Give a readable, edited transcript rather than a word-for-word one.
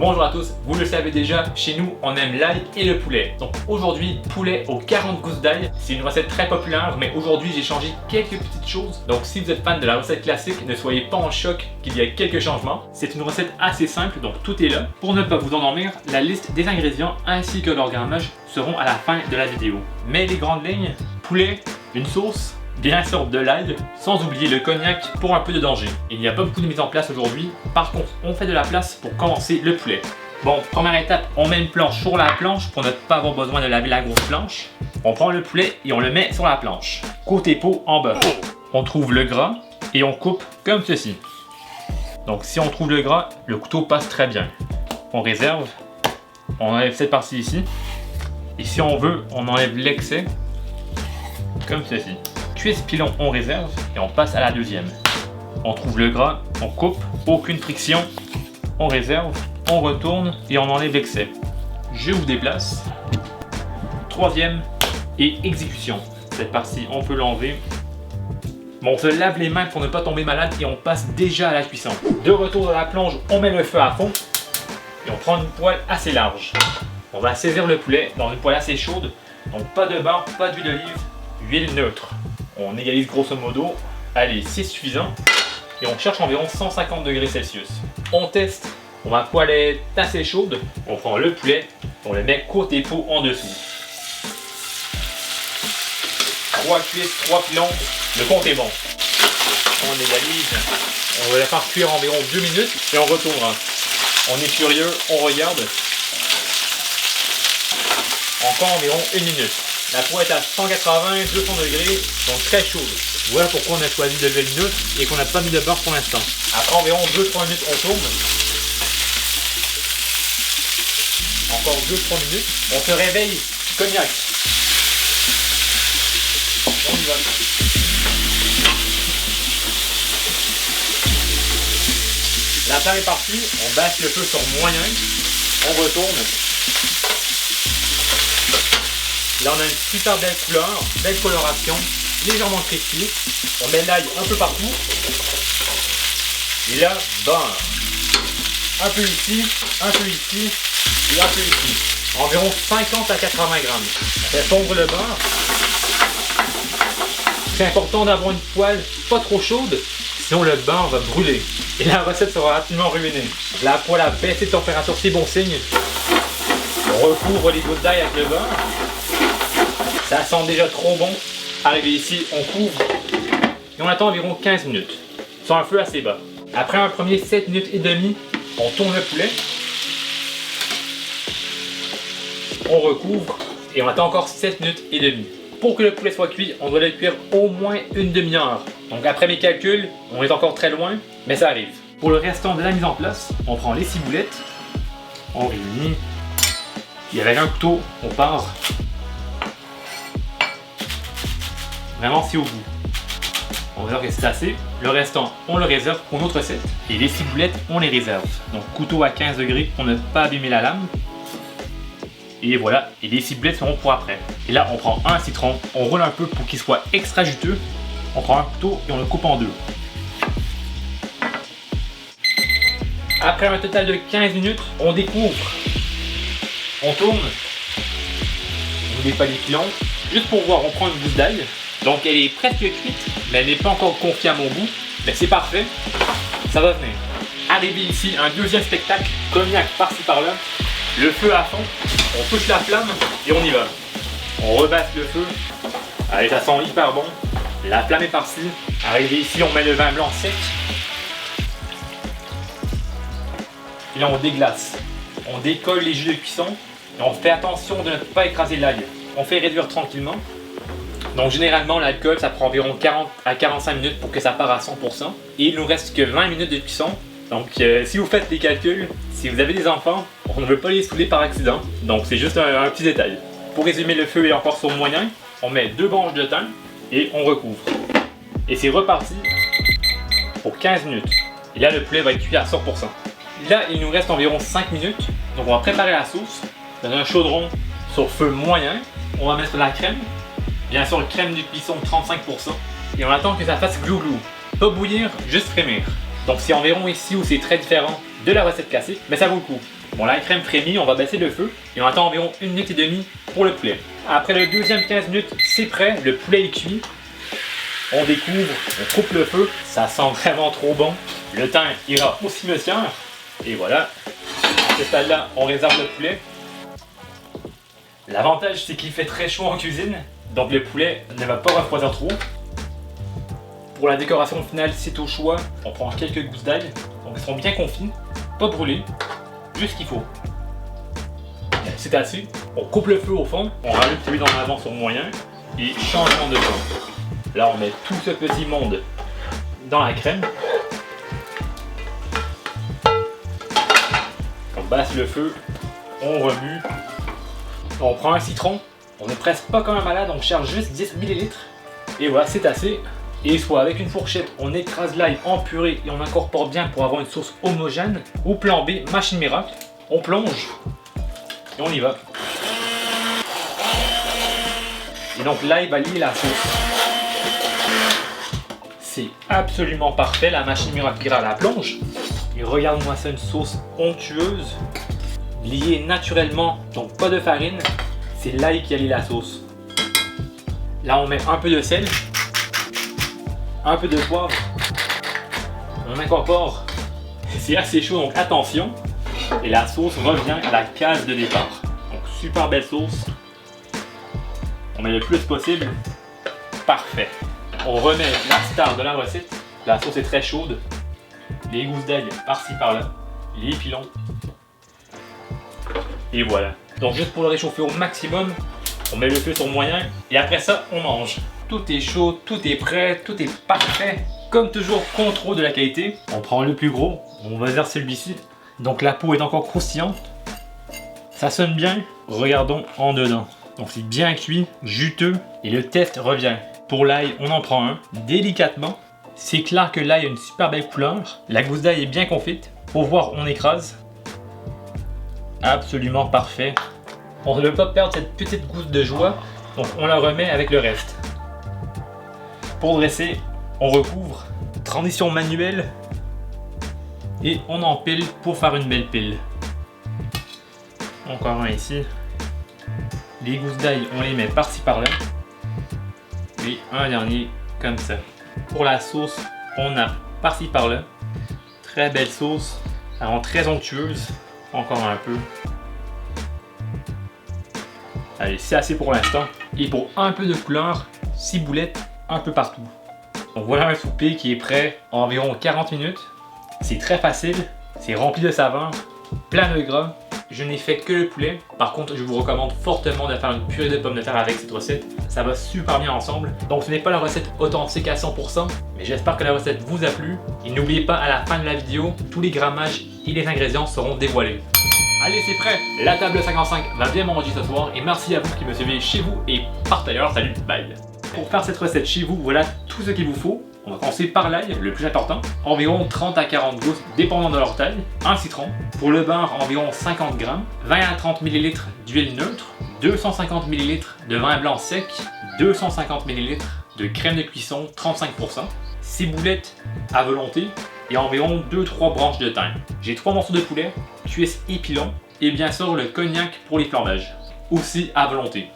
Bonjour à tous, vous le savez déjà, chez nous on aime l'ail et le poulet. Donc aujourd'hui, poulet aux 40 gousses d'ail. C'est une recette très populaire, mais aujourd'hui j'ai changé quelques petites choses. Donc si vous êtes fan de la recette classique, ne soyez pas en choc qu'il y a quelques changements. C'est une recette assez simple, donc tout est là. Pour ne pas vous endormir, la liste des ingrédients ainsi que leur grammage seront à la fin de la vidéo. Mais les grandes lignes, poulet, une sauce, bien sûr de l'ail, sans oublier le cognac pour un peu de danger. Il n'y a pas beaucoup de mise en place aujourd'hui, par contre on fait de la place pour commencer le poulet. Bon, première étape, on met une planche sur la planche pour ne pas avoir besoin de laver la grosse planche. On prend le poulet et on le met sur la planche. Côté peau en bas, on trouve le gras et on coupe comme ceci. Donc si on trouve le gras, le couteau passe très bien. On réserve, on enlève cette partie ici. Et si on veut, on enlève l'excès comme ceci. Cuisse pilon, on réserve et on passe à la deuxième. On trouve le gras, on coupe, aucune friction, on réserve, on retourne et on enlève l'excès. Je vous déplace. Troisième et exécution. Cette partie, on peut l'enlever. Bon, on se lave les mains pour ne pas tomber malade et on passe déjà à la cuisson. De retour dans la plonge, on met le feu à fond et on prend une poêle assez large. On va saisir le poulet dans une poêle assez chaude. Donc pas de beurre, pas d'huile d'olive, huile neutre. On égalise grosso modo, allez, c'est suffisant. Et on cherche environ 150 degrés Celsius. On teste, ma poêle est assez chaude. On prend le poulet, on le met côté peau en dessous. 3 cuisses, 3 pilons, le compte est bon. On égalise, on va la faire cuire environ 2 minutes et on retourne. On est curieux, on regarde. Encore environ 1 minute. La poêle est à 180-200 degrés, donc très chaude. Voilà pourquoi on a choisi de lever le neutre et qu'on n'a pas mis de beurre pour l'instant. Après environ 2-3 minutes, on tourne. Encore 2-3 minutes. On se réveille, cognac. On y va. La flamme est partie, on baisse le feu sur moyen. On retourne. Là on a une super belle couleur, belle coloration, légèrement crispy. On met l'ail un peu partout. Et là, beurre. Un peu ici et un peu ici. Environ 50 à 80 grammes. On fait fondre le beurre. C'est important d'avoir une poêle pas trop chaude, sinon le beurre va brûler. Et la recette sera rapidement ruinée. La poêle a baissé de température, c'est bon signe. On recouvre les gouttes d'ail avec le beurre. Ça sent déjà trop bon. Arrivé ici, on couvre et on attend environ 15 minutes sur un feu assez bas. Après un premier 7 minutes et demie, on tourne le poulet. On recouvre et on attend encore 7 minutes et demie. Pour que le poulet soit cuit, on doit le cuire au moins une demi-heure. Donc après mes calculs, on est encore très loin, mais ça arrive. Pour le restant de la mise en place, on prend les ciboulettes, on réunit et avec un couteau, on part. Vraiment c'est au bout. On va dire que c'est assez. Le restant, on le réserve pour notre recette. Et les ciboulettes, on les réserve. Donc couteau à 15 degrés pour ne pas abîmer la lame. Et voilà, et les ciboulettes seront pour après. Et là, on prend un citron, on roule un peu pour qu'il soit extra juteux. On prend un couteau et on le coupe en deux. Après un total de 15 minutes, on découvre. On tourne. On n'oublie pas les pilons. Juste pour voir, on prend une gousse d'ail. Donc elle est presque cuite, mais elle n'est pas encore confiée à mon goût. Mais c'est parfait, ça va venir. Arrivé ici, un deuxième spectacle, cognac par-ci par-là, le feu à fond, on touche la flamme et on y va. On rebaisse le feu, allez ça sent hyper bon, la flamme est par-ci. Arrivé ici, on met le vin blanc sec. Et là on déglace, on décolle les jus de cuisson et on fait attention de ne pas écraser l'ail. On fait réduire tranquillement. Donc généralement l'alcool ça prend environ 40 à 45 minutes pour que ça part à 100%. Et il nous reste que 20 minutes de cuisson. Donc si vous faites les calculs, si vous avez des enfants, on ne veut pas les saouler par accident. Donc c'est juste un petit détail. Pour résumer, le feu est encore sur moyen. On met 2 branches de thym et on recouvre. Et c'est reparti pour 15 minutes. Et là le poulet va être cuit à 100%. Là il nous reste environ 5 minutes. Donc on va préparer la sauce dans un chaudron sur feu moyen. On va mettre la crème. Bien sûr, crème de cuisson 35%. Et on attend que ça fasse glou-glou. Pas bouillir, juste frémir. Donc c'est environ ici où c'est très différent de la recette classique, mais ça vaut le coup. Bon, la crème frémit, on va baisser le feu et on attend environ 1 minute et demie pour le poulet. Après le deuxième 15 minutes, c'est prêt, le poulet est cuit. On découvre, on coupe le feu, ça sent vraiment trop bon. Le thym ira au cimetière. Et voilà, à ce stade-là, on réserve le poulet. L'avantage, c'est qu'il fait très chaud en cuisine, donc le poulet ne va pas refroidir trop. Pour la décoration finale, c'est au choix. On prend quelques gousses d'ail, donc ils seront bien confits, pas brûlés, juste ce qu'il faut. C'est assez. On coupe le feu au fond, on rallume celui d'en avant sur moyen et changement de feu. Là, on met tout ce petit monde dans la crème. On baisse le feu, on remue. On prend un citron. On n'est presque pas comme un malade, on cherche juste 10 ml. Et voilà, c'est assez. Et soit avec une fourchette, on écrase l'ail en purée et on incorpore bien pour avoir une sauce homogène. Ou plan B, machine miracle. On plonge et on y va. Et donc l'ail va lier la sauce. C'est absolument parfait, la machine miracle ira à la plonge. Et regarde-moi ça, une sauce onctueuse, liée naturellement, donc pas de farine. C'est l'ail qui allie la sauce. Là on met un peu de sel, un peu de poivre. On incorpore. C'est assez chaud, donc attention. Et la sauce revient à la case de départ. Donc super belle sauce. On met le plus possible. Parfait. On remet la star de la recette. La sauce est très chaude. Les gousses d'ail par-ci par-là. Les pilons. Et voilà. Donc juste pour le réchauffer au maximum, on met le feu sur moyen. Et après ça, on mange. Tout est chaud, tout est prêt, tout est parfait. Comme toujours, contrôle de la qualité. On prend le plus gros. On va dire celui-ci. Donc la peau est encore croustillante. Ça sonne bien. Regardons en dedans. Donc c'est bien cuit, juteux. Et le test revient. Pour l'ail, on en prend un, délicatement. C'est clair que l'ail a une super belle couleur. La gousse d'ail est bien confite. Pour voir, on écrase. Absolument parfait. On ne veut pas perdre cette petite gousse de joie, donc on la remet avec le reste. Pour dresser, on recouvre. Transition manuelle. Et on empile pour faire une belle pile. Encore un ici. Les gousses d'ail, on les met par-ci par-là. Et un dernier comme ça. Pour la sauce, on a par-ci par-là. Très belle sauce, elle rend très onctueuse. Encore un peu. Allez, c'est assez pour l'instant. Et pour un peu de couleur, ciboulette un peu partout. Donc voilà un souper qui est prêt en environ 40 minutes. C'est très facile, c'est rempli de saveurs, plein de gras. Je n'ai fait que le poulet. Par contre, je vous recommande fortement de faire une purée de pommes de terre avec cette recette. Ça va super bien ensemble. Donc ce n'est pas la recette authentique à 100%, mais j'espère que la recette vous a plu. Et n'oubliez pas, à la fin de la vidéo, tous les grammages et les ingrédients seront dévoilés. Allez, c'est prêt. La table 55 va bien manger ce soir. Et merci à vous qui me suivez chez vous et par ailleurs. Salut, bye. Pour faire cette recette chez vous, voilà tout ce qu'il vous faut. On va commencer par l'ail, le plus important. Environ 30 à 40 gousses, dépendant de leur taille. Un citron. Pour le beurre, environ 50 g. 20 à 30 ml d'huile neutre. 250 ml de vin blanc sec. 250 ml de crème de cuisson, 35%. Ciboulette à volonté. Et environ 2-3 branches de thym. J'ai 3 morceaux de poulet, cuisses et pilons. Et bien sûr le cognac pour les flambages. Aussi à volonté.